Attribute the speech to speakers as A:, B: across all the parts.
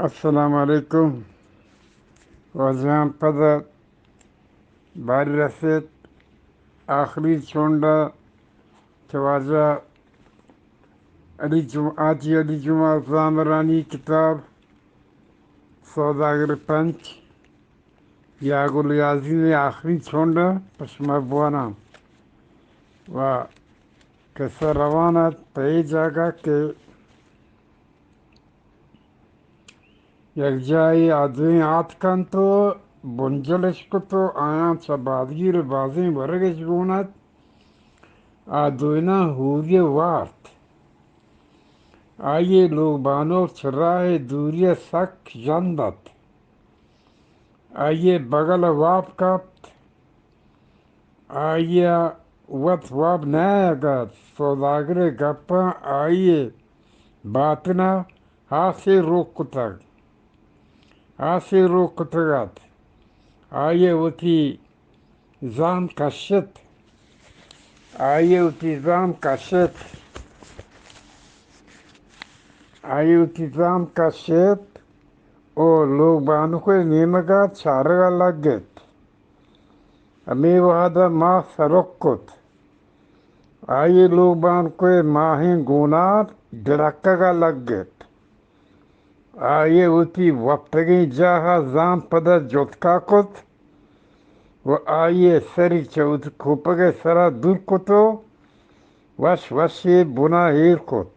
A: السلام علیکم. واجہاں پدا باری رسید آخری چونڈا چواجہ علی جمعہ زامرانی کتاب سوداگر پنچ یاگل یازی نے آخری چونڈا پشما بوانا و کیسا روانت پئی جاگا کہ یک جائی آدویں آت کن تو بنجلش کو تو آیاں چبادگیر بازیں برگش گونت آدوینا ہوری وارت آئیے لوگ بانو چراہ دوری سک جندت آئیے بغل واب کپت آئیے وط واب نیا گت سوداگر گپا آئیے باطنا آسے روک کتگ آسے روک کتگت آئیے وتی زام کشت آئیے وتی زام کشت آئیے وتی زام کشت او لوگ بانو کو نیمگا چارگا لگت امی وحدہ ماہ سرکت آئیے لوگ بان کو ماہیں گونار ڈرکگا لگت آئیے وتی وقتگی جاہا زام پدا جتکا کت و آئیے سری چوت کھوپگے سرا دور کتو وش وشی بنا ہیر کت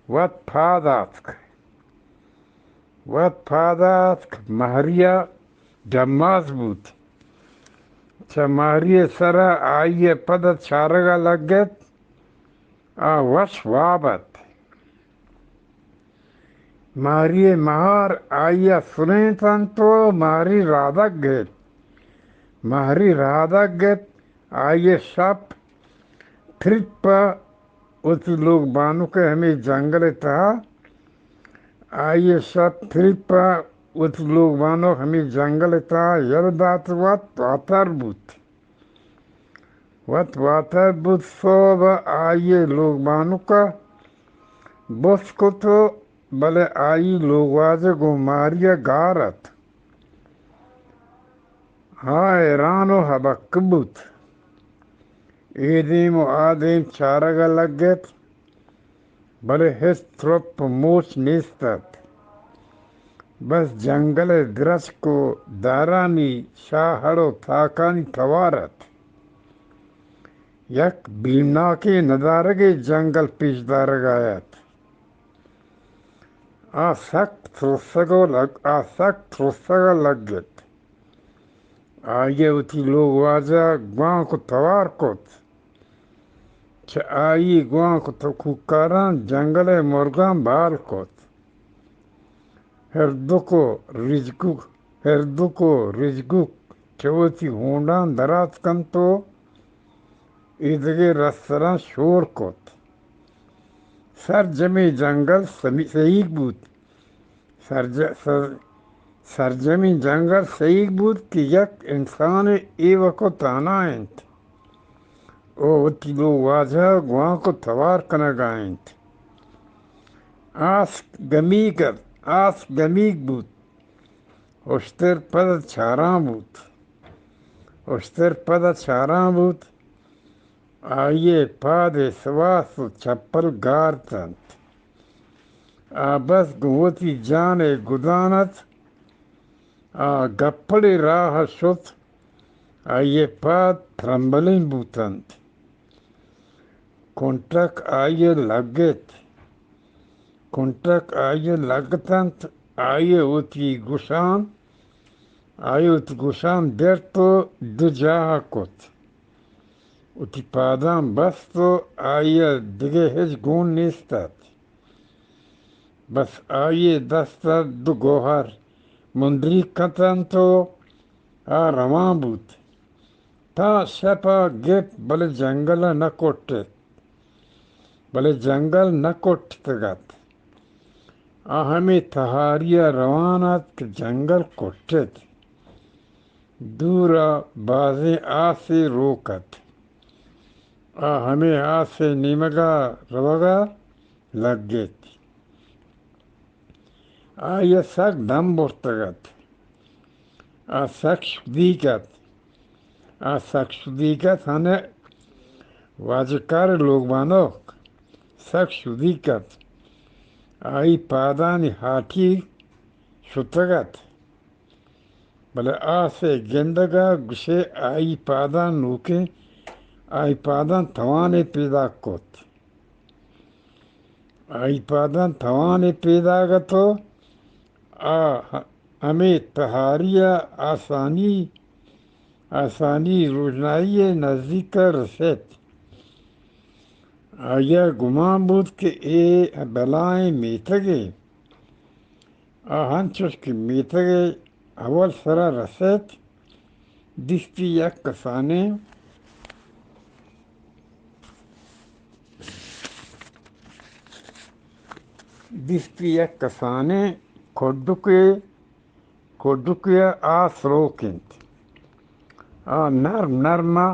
A: وط پاداتک مہریہ جماز بود چا مہریہ سرا آئیے پدا چارگا لگت وش وابت مہریہ مہار آئیے سنیں تن تو مہری رادک گت آئیے شپ تھرپا اسی لوگ بانو کے ہمیں جنگل تھا آئیے شپ تھرپا اسی لوگ بانو ہمیں جنگل تھا یردات واتر بود صوب آئیے لوگ بانو کا بس کو تو بلے آئی لوگ واجہ گو ماریہ گارت ایران و حبک بود ایدیم و آدیم چارگا لگت بلے ہس ترپ موچ نیستت بس جنگل درس کو دارانی شاہڑو تاکانی توارت یک بیمناکی ندارگی جنگل پیش دارگایت سخت ترسگا لگت آئیے اتی لوگ واجہ گوان کو توار کت چھ آئی گوان کو تو کوکاران جنگل مرگان بال کت ہردکو رجگو چوتی ہونڈان درات کن تو ایدگی رستران شور کت سرجمی جنگل سیگ بود سرجمی جنگل سیگ بود کہ یک انسان ایوہ کو تانا انت او تی لو واجہ گوان کو توار کنگ آئنت آس گمیگ بود اشتر پد چاران بود آئیے پاد سواس و چپل گار تنت آبس گوتی جان گدانت گپڑی راہ شد آئیے پاد ترمبلین بوتنت کنٹرک آئیے لگتنت آئیے اوتی گوشان در تو دو جاہا کت اوتی پادان بس تو آئیے دگے ہج گون نیستت بس آئیے دستت دو گوہر مندری کتن تو روان بود تا شپا گپ بلے جنگل نہ کٹتگت ہمیں تہاریہ روانت کہ جنگل کٹت دورا بازیں آسے روکت ہمیں آسے نیمگا روگا لگت آیا سک دم برتگت سک شدیکت سک شدیکت ہنے واجکار لوگ بانو سک شدیکت آئی پادانی ہاٹی شتگت بلے سے گندگا گشے آئی پادان نوکے آئی پادان توانے پیدا کت آئی پادان توانے پیدا گتو ہمیں تہاریہ آسانی روشنائی نزدیک رسید آیا گمان بود کہ اے بلائیں میتگے ہنچوش کہ میتگے اول سرا رسید دستی یک کسانے کھڈکے سروکنت نرم نرما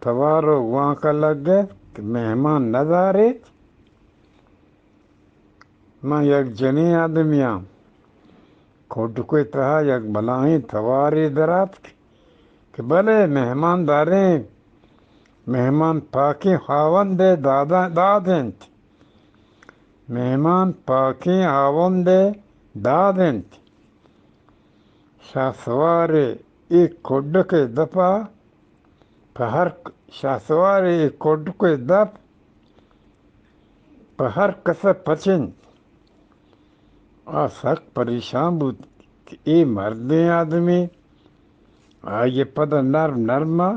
A: توارو وہاں کا لگ گئے کہ مہمان نظارت میں یک جنی آدمیاں کھڈکے تہا یک بلائیں تواری درات کہ بلے مہمان داریں مہمان پاکیں خاوند دادنت مہمان پاکیں خاوند دادنت شاہ سوارے ایک کھڈکے دپا شاہ سوارے ایک کھڈکے دپ پہر کس پچن سخت پریشان بود کہ اے مردیں آدمی آئیے پد نرم نرما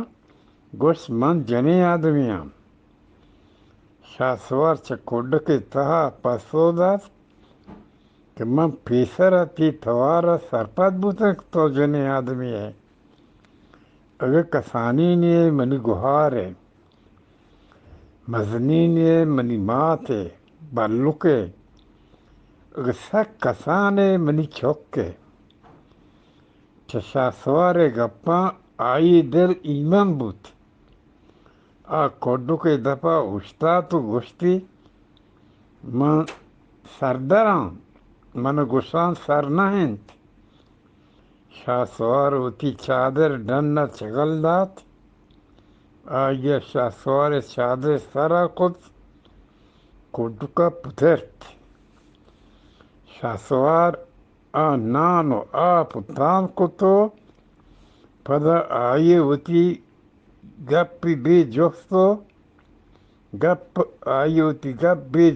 A: گوشت من جنے آدمیاں شاہ سوار کھڈکے تہا پسو داد کہ من پیسر تی توارا سرپت بودن تو جنے آدمی ہے اگر کسانی نہیں منی گہار ہے مزنی نہیں منی مات ہے بلوکے اگر سک کسانے منی چھوکے شاہ سوار گپاں آئی دل ایمان بود کھڈکے دپا اشتا تو گشتی من سردراں من گشان سر نہنت شاہ سوار ہوتی چادر ڈنہ چگل دات آئیے شاہ سوار چادر سرا کت کھڈکا پترت شاہ سوار نانو پتان کتو پدا آئیے ہوتی گپی بے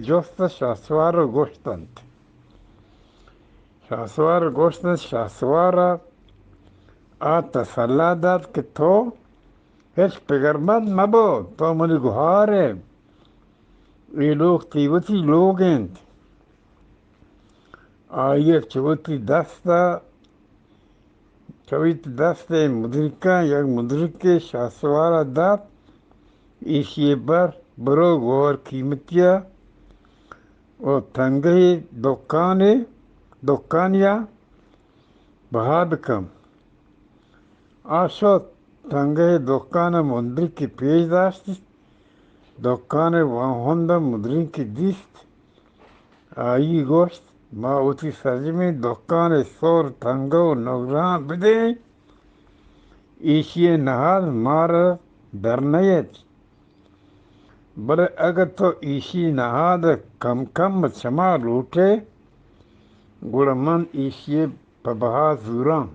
A: جوست شاہ سوار گوشتند شاہ سوار تسلا داد کہ تو ہیچ پگرمند مبو تو منی گہار ہے یہ لوگ تیوتی لوگ ہیں آئیے چوتی دست مدرکہ یک مدرکے شاہ سوارا داد ایشی برو گور قیمتیا و تنگی دکانیا بہا بکم آشو تنگی دکان مدرک کی پیش داشت دکان واہند مدرک کی دیست آئی گوشت ما اوتی سجمی دکان سور تنگو نگران بدے ایشی نهاد مار در نیت بلے اگر تو ایشی نهاد کم چما لوٹے گوڑا من ایشی پبہا زوران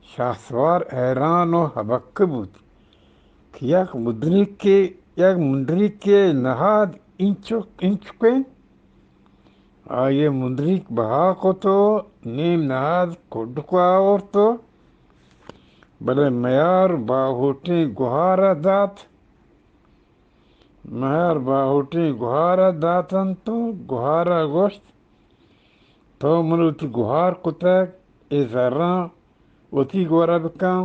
A: شاہ سوار حیران و حبک بود کہ یک مدرک کے نهاد انچکیں آئیے مدرک بہا کو تو نیم نهاد کھڈکو آورتو بلے میار باہوٹیں گہارا داتن تو گہارا گوشت تو منوتی گہار کتک ای ذران وتی گورا بکن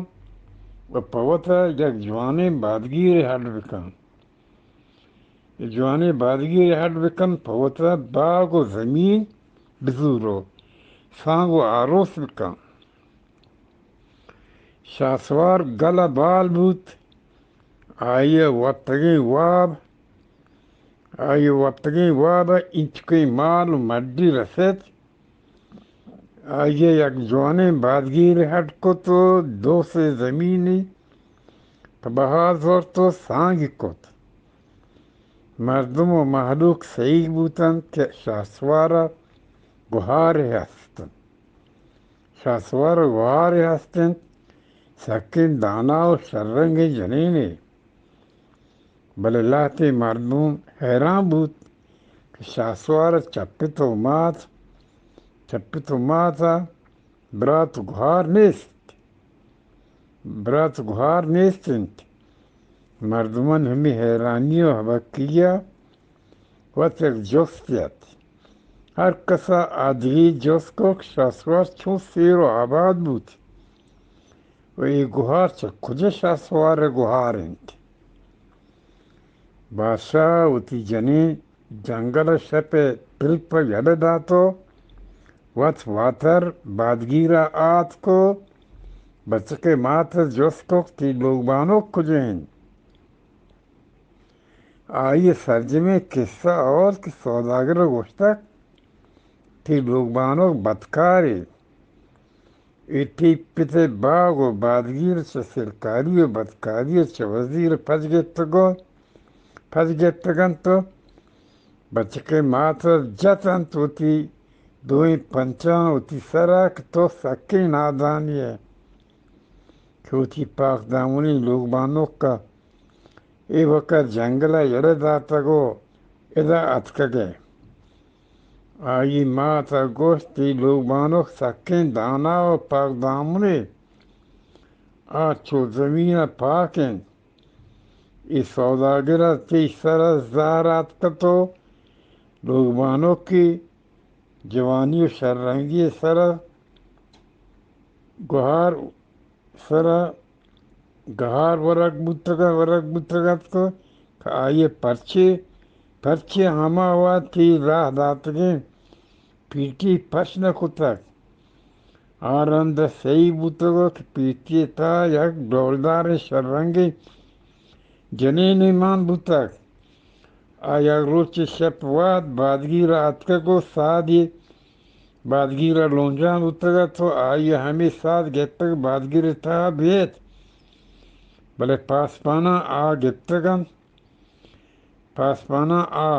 A: و پوتا یک جوانے بادگیر ہڈ بکن پوتا باغ و زمین بزورو سانگ و آروس بکن شاہ سوار گلا بال بود آئیے وطگی واب آئی وقتگی وابا انچکی مال و مڈی رسد آئیے یک جوانے بادگیر ہٹ کو تو دو سے زمینی بہادر تو سانگ کت مردم و محلوق صحیح بوتن کہ شاسوارا گوہار هستن شاسوار گوهار هستن سکین دانا و شررنگ جنینه بله لحظه مردم حیران بود که شاسوار چپت و ماتا برات گوهار نیست برات گوهار نیستند مردمان همی حیرانی و حبکیه و تک جستیت هر کسا آدگی جست کو که شاسوار چون سیر و آباد بود و ای گوهار چه کجا شاسوار گوهارند بادشاہ وتی جنی جنگل شپ ترپ یل داتو وات واتر بادگیرا آت کو بچکے مات جس کو تی لوگ بانو کجین آئیے سرجمے قصہ اور کی سوداگر گوشتک تی لوگ بانو بدکاری ایتی پتے باغ و بادگیر چه سرکاری و بدکاری چه وزیر پزگتگن تو بچکے مات جتن تو تی دوئی پنچان ہوتی سرک تو سکی نادانی ہے کہ ہوتی پاک دامونی لوگ بانو کا ای وقت جنگلہ یرد آتا گو ادا اتکگے آئی ماتا گوشتی لوگ بانو سکین دانا و پاک دامونی آچو زمین پاکن ای سوداگرہ تی سر زہرات کتو لوگ بانو کی جوانی و شررنگی سر گوہار ورق بودتگت کو کہ آئیے پرچے ہما ہوا تی راہ داتگیں پیٹی پشن کتک آرند صحیح بودتگو کہ پیٹی تا یک دولدار شررنگی جنین ایمان بودتک آیا روچ شپ واد بادگیر اتکگو سادی بادگیر لونجان بودتگا تو آئی ہمیں ساتھ گتگ بادگیر تا بیت بلے پاسپانا آ گتگن پاسپانا آ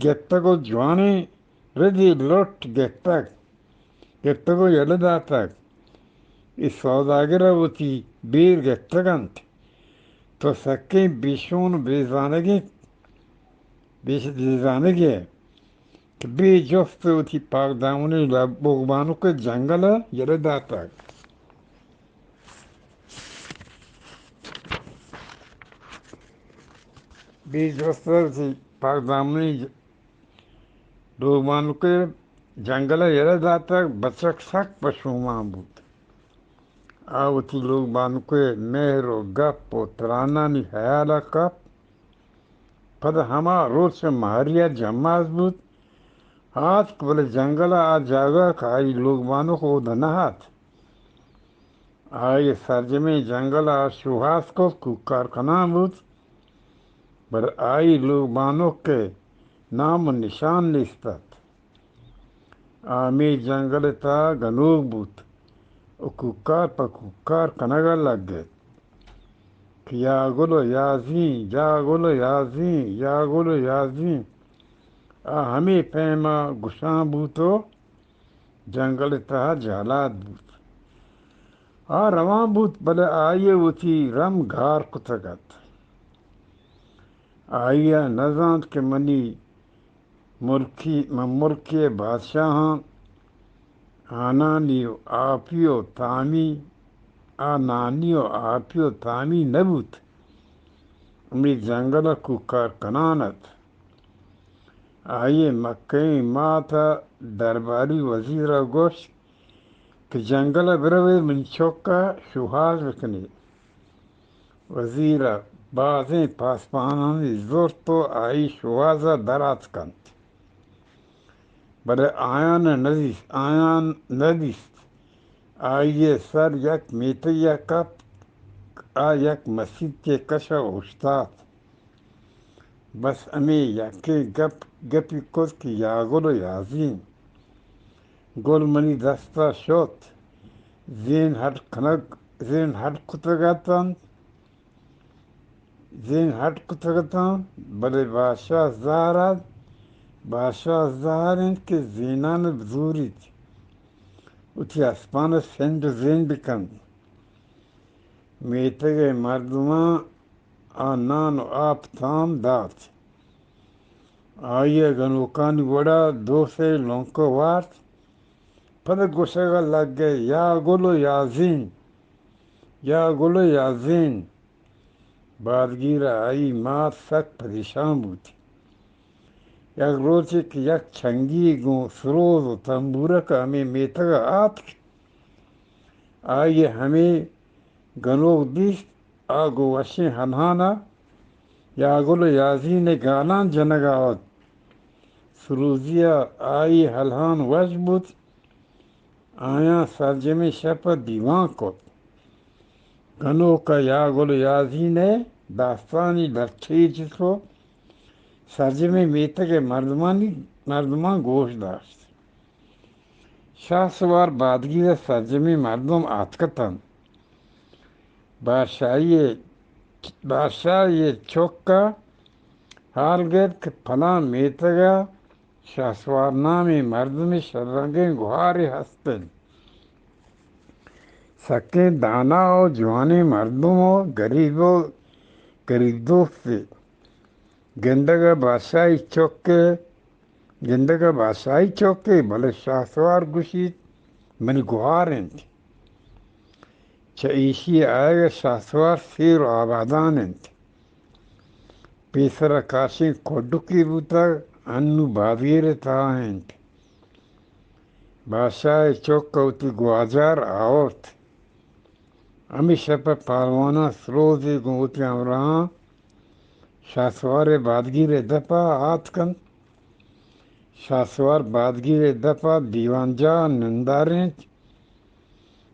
A: گتگو جوانے ردی لوٹ گتگو یلداتک اس سوداگرہ وتی بیر گتگنت تو سکیں بیشون بیزانگی ہے کہ بی جفت وتی پاک دامونی بغبانو کے جنگل یلداتک بی جفت وتی پاک دامونی بغبانو کے جنگل یلداتک بچک سک پشومان بود آوتی لوگ بانو کے مہر و گپ و ترانہ نی حیالا کپ پد ہما روچ مہریہ جماز بود ہاتھ بلے جنگل آ جاگا کہ آئی لوگ بانو کو دنہات آئی سرجمے جنگل آ شوہاس کو کارکنان بود بل آئی لوگ بانو کے نام و نشان نیستد آمی جنگل تا گنوگ بود و کوکار پا کوکار کنگا لگ گئے کہ یا گلو یازین یا گلو یازین یا گلو یازین ہمیں پیما گشان بوتو جنگل تا جالات بود روان بود بلے آئیے وتی رم گھار کتگت آئیے نزاند کہ منی ملکی بادشاہاں آنانی و آپی و تامی نبود امی جنگل کو کارکنانت آئیے مکہی ماتا درباری وزیر گوشت کہ جنگل بروے من چوکا شوہاز بکنی وزیر بازیں پاسپانانی زور تو آئی شوہازہ درات کند بلے آیان ندیست آئیے سر یک میتیہ کپ یک مسجد کے کشا اشتاد بس امی یکی گپی کد که یاگل و یازین گل منی دستا شد زین هر کتگتان بله باشا زارند که زینان بزورید اتی اسپان سند زین بکند میتگ مردمان آنان و آب تام داد آئیے گنوکانی وڑا دو سے لونکو وارت پد گوشگا لگ گئے یا گلو یازین بادگیر آئی مات سک پریشان بود یک روچی که یک چنگی گو سروز و تنبورک ہمیں میتگا آت آئیے ہمیں گنوک دیست آگو وشیں ہنہانا یا گلو یازین گالان جنگا آت سروزیا آئی ہلہان وش بود آیا سرجمی شپ دیوان کت گنو کا یا گلو یازین داستانی لچھی جسو سرجمی میتگ مردمان گوش داشت شاہ سوار بادگیر سرجمی مردم آتکتن بادشاہ یہ چوکا حال گرد کہ پھلاں میتگا شاہ سوار نامی مردمی شرنگیں گوھاری ہستن سکیں دانا و جوانی مردم و غریب دوست سے گندگا بادشاہی چوکے بھلے شاہ سوار گشید منی گوھارند چائیشی آئے گا شاہ سوار سیر و آبادانند پیسرا کاشی کھوڈکی بوتا انو بادگیر تاہند بادشاہ چوک کوتی گواجار آورت امی شپ پالوانا سروزی گوتی امراہاں شاہ سوار بادگیر دپا آت کن شاہ سوار بادگیر دپا دیوانجا نندارین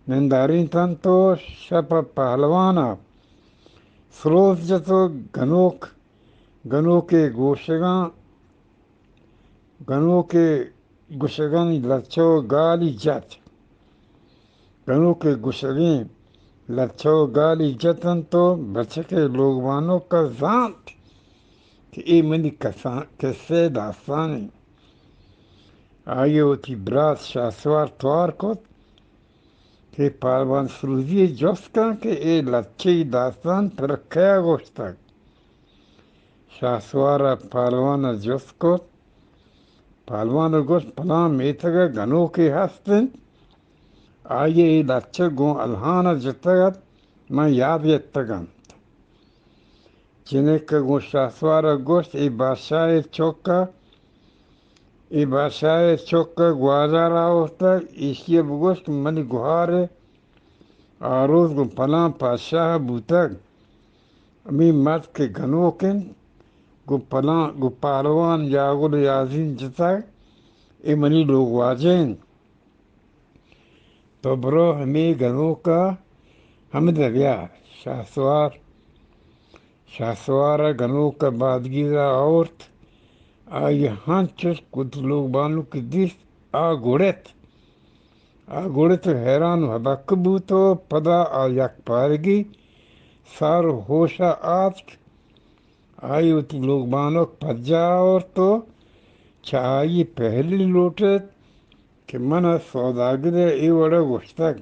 A: تن تو شپ پہلوانا سروز جتو گنو کے گوشگان لچو گالی جت گنو کے گوشگین لچو گالی جتن تو بچکے لوگوانوں کا زانت کہ ای منی کسے داستانی آئیے ہوتی برات شاہ سوار توار کت کہ پالوان سروزی جوست کن کہ اے لچی داستان ترکھیا گوشتک شاہ سوارا پالوانا جوست کت پالوانا گوشت پلان میتگا گنو کے ہستن آئیے ای لچے گون الہانا جتگت میں یاد یتگن جنہیں کہ گون شاہ سوارا گوشت ای بادشاہ چوکا گوازارا ہوتا ایشی بگوشت منی گوھارے آروز گو پلان پادشاہ بوتگ امی مرد کے گنوکن گو پالوان یاگل یازین جتگ ای منی لوگ واجین تو برو ہمیں گنو کا ہم دبیا شاہ سوارا گنو کا بادگیرہ عورت آئی ہنچش کت لوگ بانو کی دیست گوڑت حیران و حبک بوتو پدا یک پارگی سارو ہوشا آتک آئی اتی لوگ بانو پجا اور تو چاہیے پہلی لوٹت کہ من سوداگر ای وڑا گوشتک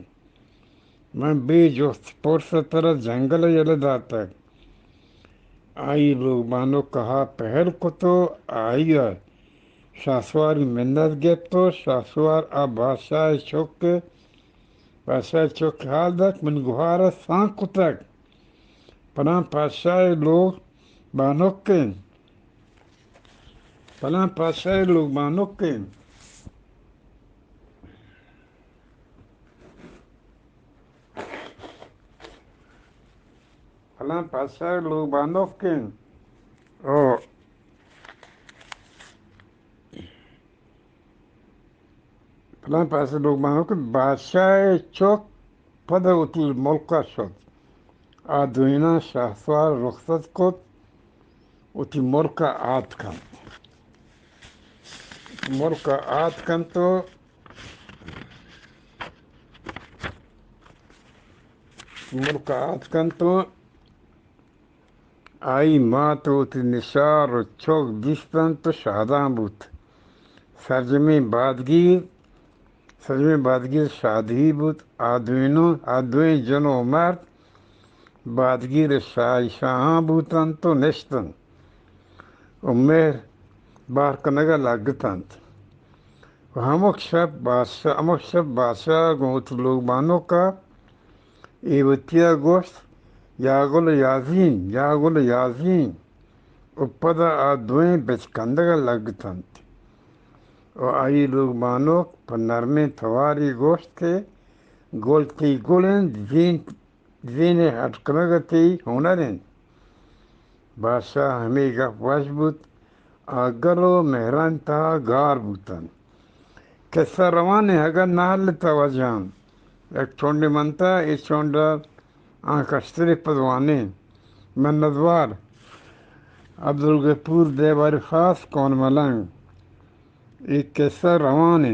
A: من بے جوست پرس طرح جنگل یلداتک آئی لوگ بانو کہا پہل کو تو آئی شاہ سواری منت گپ تو شاہ سوار بادشاہ چوک حال دک من گوھارا سان کتک پناہ بادشاہ لوگ بانوکن او فلان پیسے لوگ بانوکن بادشاہ چوک پدا اتی ملکہ شد آدوینا شاہ سوار رخصت کت وتی ملکہ آت کن ملکہ آت کن تو ملکہ آت کن تو آئی ماں تو وتی نثار و چوک دیستن تو شاداں بود سرجمی بادگیر شادی بود آدوین جن و مرد بادگیر شاہاں بودند تو نشتن و مہر بار کنگا لگتند و ہمک شب بادشاہ گوت لوگ بانو کا ایوتیا گوشت یاگل یازین و پدا آدوین بچکندگا لگتند و آئی لوگ بانو پر نرمے تواری گوشت کے گولتی گولند زین ہٹکنگتی ہنرند بادشاہ ہمیں گف واش بود آگر و مہران تا گار بوتن قصہ روان اگر نحل توجہان ایک چونڈی منتا اس چونڈا کشتری پدوانے من ندوار عبدالغفور دیواری خاص کون ملنگ ایک قصہ روان